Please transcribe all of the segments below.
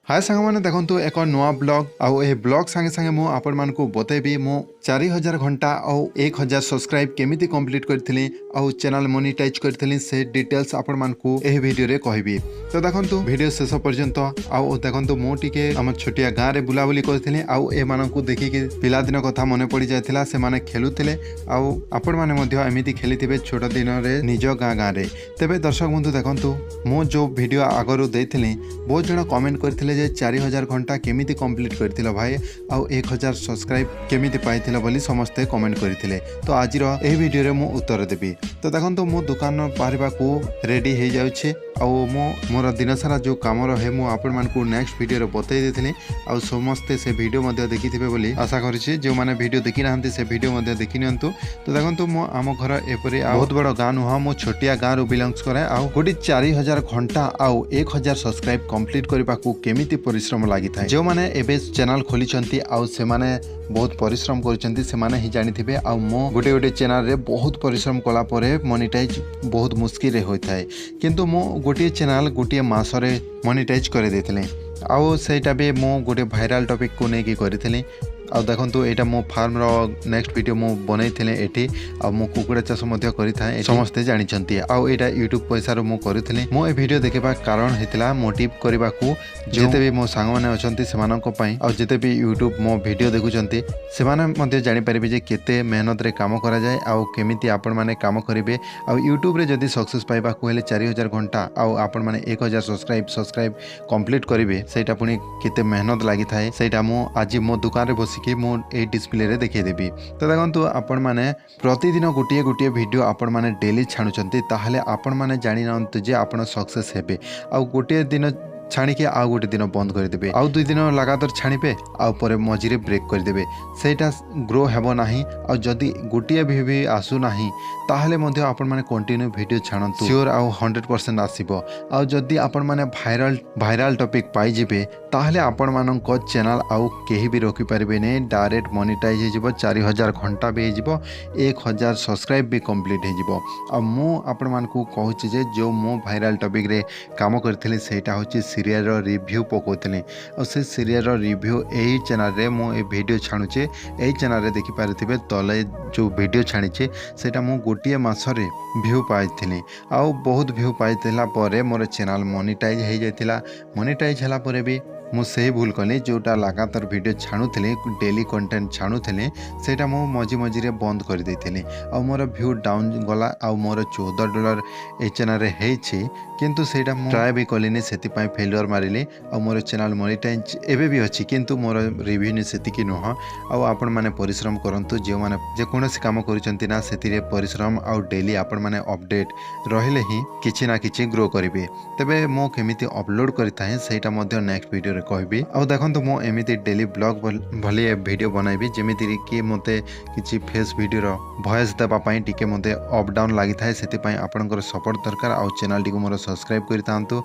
हाय सांग मैंने देखो एक नुआ ब्लॉग आउ ए ब्लॉग संगे संगे मु आपण मानकु बतेबी मो 4000 घंटा आउ 1000 सब्सक्राइब केमिति कंप्लीट करथिली आउ चैनल मोनेटाइज करथिली से डिटेल्स आपण मानकु ए वीडियो रे कहबी। तो देखो वीडियो शेष पर्यंत आउ देखो मु टिके हम छोटिया गाँ रे बुलाबुली करथिली आउ ए मानकु देखि कि पिला दिन कथा मने पड़ी जायथिला से माने खेलुथिले आउ आपण माने मध्य एमिति खेलिथिबे छोट दिन रे निज गाँ रे। तेबे दर्शक बंधु देखो मु जो वीडियो आगरु देथिली बहुत जण कमेंट करथिले जे 4000 घंटा केमिति कंप्लीट करथिला भाई आउ 1000 सब्सक्राइब केमिति पाइथिला बोली समस्ते कमेंट करथिले। तो आज रो ए वीडियो रे मु उत्तर देबी। तो देखंतु मु दुकान बाहरिबा को रेडी हे जाउछे आउ मो मोर दिन सारा जो काम रहे मु आपण मानकु नेक्स्ट वीडियो रे बतै देथिले आउ समस्ते से वीडियो मध्ये देखिथिबे बोली आशा करिछि। जो माने वीडियो देखि नाहंती से वीडियो मध्ये देखि नियंतु। तो देखंतु मो आम घर एपरि बहुत बड़ गाँ नुह मो छोटिया गाँ रो बिलोंग्स करे आउ गोटी 4000 घंटा आउ 1000 सब्सक्राइब कंप्लीट करबा को केमिति परिश्रम लागि थाए। जो माने एबे चैनल खोली छंती आउ से माने बहुत परिश्रम करछंती से माने ही जानिथिबे आउ मो गोटे गोटे चैनल रे बहुत परिश्रम कला परे मोनेटाइज बहुत मुश्किल रे होय थाए। किंतु मो गोटे चैनल गोटे मास रे मोनेटाइज करे देथिले आउ सेटा बे मो गोटे वायरल टॉपिक को नेकी करथिले। आ देखो यहाँ मो फार्म रो नेक्स्ट वीडियो मो बनई एठी आ मो कुकुड़ा चाष मध्य करिथाए समस्ते जानिछंती आउ एटा यूट्यूब पैसा रो मो करिथिले। मो ए वीडियो देखबा कारण हेतिला मोटिव करबा को जेते भी मो सांग माने अछंती सेमानक पई आ जेते भी यूट्यूब मो वीडियो देखुचंती सेमाने मध्य जानि परिबे जे केते मेहनत रे काम करा जाय आउ केमिति आपण माने काम करिवे आ यूट्यूब रे जदी सक्सेस पाइबा को हेले 4000 घंटा आउ आपण माने 1000 सब्सक्राइब कंप्लीट करिवे सेटा पुनी केते मेहनत लागि थाए सेटा मो आज मो दुकान रे कि मो ए डिस्प्ले रे देखै देबी। तो देखंतु आपण माने प्रतिदिन गोटिए गोटिए वीडियो आपण माने डेली छाणुचंती ताहले आपण माने जानि नंत जे आपण सक्सेस हेबे आउ गोटिए दिन छाणी के आउ गोटे दिन बंद करदेबे आउ 2 दिन लगातार छाणीबे आउ परे मझिरे ब्रेक करदेबे सेटा ग्रो हेबो नाही। आउ जदी गोटिए भी आसु नाही ताहले मध्य आपण माने कंटिन्यू वीडियो छाणंतु श्योर आउ 100% आसीबो। आउ जदी आपण माने वायरल टॉपिक पाई जिबे ताहले आपण मानक चैनल आउ केही भी रोकी परिबे ने डायरेक्ट मोनेटाइज हे जिवो 4000 घंटा भी हे जिवो 1000 सब्सक्राइब भी कंप्लीट हे जिवो। आ मो आपण मानकु कहूची जे जो मो वायरल टॉपिक रे काम करथिले सेटा होची सीरियल रो रिव्यू पकोतले और से सीरियल रो रिव्यू एही चैनल रे मो ए वीडियो छाणुचे एही चैनल रे देखि पारथिबे तले जो वीडियो छाणीचे सेटा मो गोटिए मास रे व्यू पाइथिले आउ बहुत व्यू पाइथिला परे मोर चैनल मोनेटाइज हे जायतिला। मोनेटाइज हला परे भी मु से भूल कली जोटा लगातार वीडियो छाणुथिले डेली कंटेंट छाणुथिले सेटा मो मझी बंद कर देथिले आ मोर व्यू डाउन गला आ मोर $14 ए चैनल रे हेछि किंतु सेटा मु ट्राई भी कलिनी सेति पय फेलियर मारिली आ मोर चैनल मोनेटाइज एबे भी अछि किंतु मोर रिव्यू ने सेति कि नह आ आपण माने परिश्रम करंतु जे माने जे कोनोसी काम करिसंती ना सेति रे परिश्रम आ डेली आपण माने अपडेट रहिले ही किछि ना किछि ग्रो करिवे। तबे मो केमिति अपलोड करिताहे सेटा मध्ये नेक्स्ट वीडियो रे कहबी। आ देखंतु मो एमिति डेली ब्लॉग भली वीडियो बनाइबी जेमिति कि मते किछि फेस वीडियो रो वॉइस देबा पई टिके मते अप डाउन लागि थाए सेति पई आपनकर सपोर्ट दरकार आ चैनल टिको मोर सब्सक्राइब करितांतु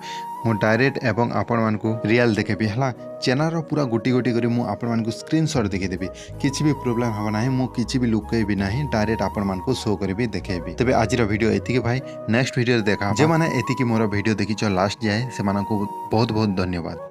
मो डायरेक्ट एवं आपण मानकु रियल देखेबी हला चैनल रो पूरा गोटी गोटी करी मु आपण मानकु स्क्रीनशॉट देखि देबी किछि भी प्रॉब्लम हबा नाही मु किछि भी लुकेबी नाही डायरेक्ट आपण मानकु शो करबी देखेबी। तबे आज रो वीडियो एतिके भाई नेक्स्ट वीडियो देखा जे माने एतिके मोर वीडियो देखिचो लास्ट जाए से मानकु बहुत बहुत धन्यवाद।